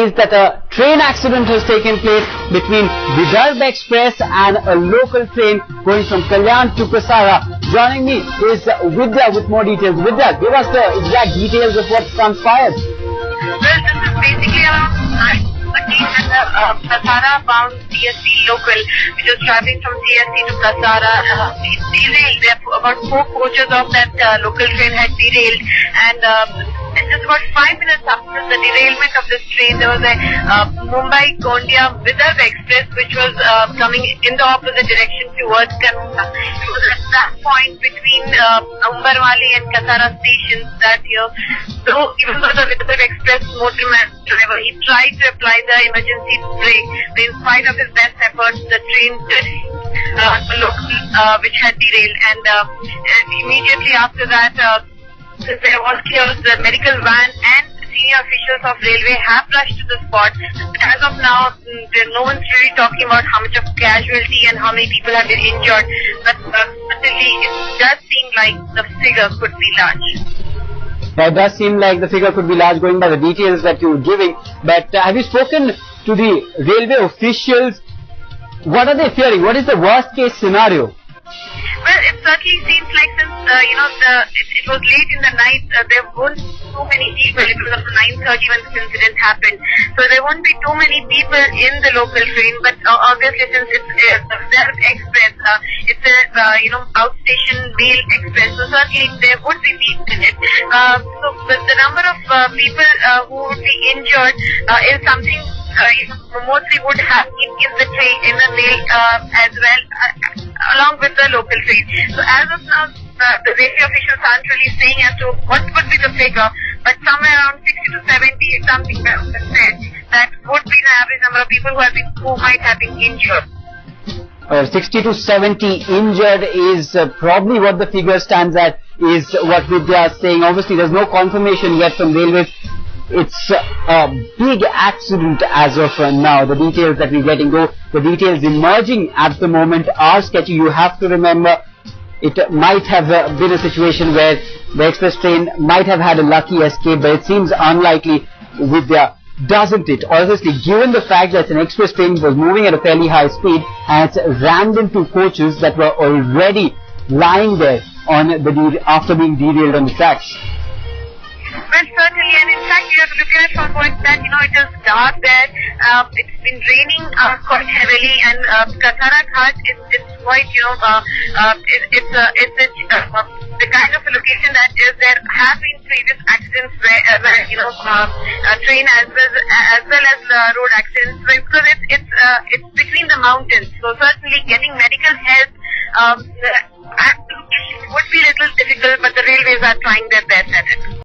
says that a train accident has taken place between Vidarbha Express and a local train going from Kalyan to Kasara. Joining me is Vidya with more details. Vidya, give us the exact details of what transpired. Well, this is basically a train at the Kasara bound CST local, which was traveling from CST to Kasara. It derailed. About 4 coaches of that local train had derailed, and just about 5 minutes after the derailment of this train, there was a Mumbai-Gondia Vidarbha Express which was coming in the opposite direction towards Kasara. It was at that point between Umbarwali and Kasara stations that even though the Vidarbha Express motorman driver, he tried to apply the emergency brake, but in spite of his best efforts, the train did which had derailed, and immediately after that, there was chaos. The medical van and senior officials of railway have rushed to the spot. But as of now, no one's really talking about how much of casualty and how many people have been injured. But certainly, it does seem like the figure could be large. It does seem like the figure could be large going by the details that you were giving. But have you spoken to the railway officials? What are they fearing? What is the worst case scenario? Well, it certainly seems like since, it was late in the night, there weren't so many people. It was up to 9:30 when this incident happened. So there won't be too many people in the local train, but obviously since it's the Vidarbha Express, it's a, outstation mail express, so certainly there would be people in it. So the number of people who would be injured is something mostly would have in the train, in the mail as well, along with the local train. So as of now, the railway officials aren't really saying as to what would be the figure, but somewhere around 60 to 70 is something that would be the average number of people who might have been injured. 60 to 70 injured is probably what the figure stands at, is what Vidya is saying. Obviously, there's no confirmation yet from railways. It's a big accident as of now. The details that we're getting, though, the details emerging at the moment are sketchy. You have to remember, it might have been a situation where the express train might have had a lucky escape, but it seems unlikely, Vidya, doesn't it? Obviously, given the fact that an express train was moving at a fairly high speed and it's rammed into coaches that were already lying there on after being derailed on the tracks. Well, certainly, and in fact, you have to look at it from the point that, it is dark there. It's been raining quite heavily, and Kasara Ghat is quite, it's the kind of a location that is, there have been previous accidents where train as well as road accidents, because it's between the mountains. So certainly, getting medical help would be a little difficult, but the railways are trying their best at it.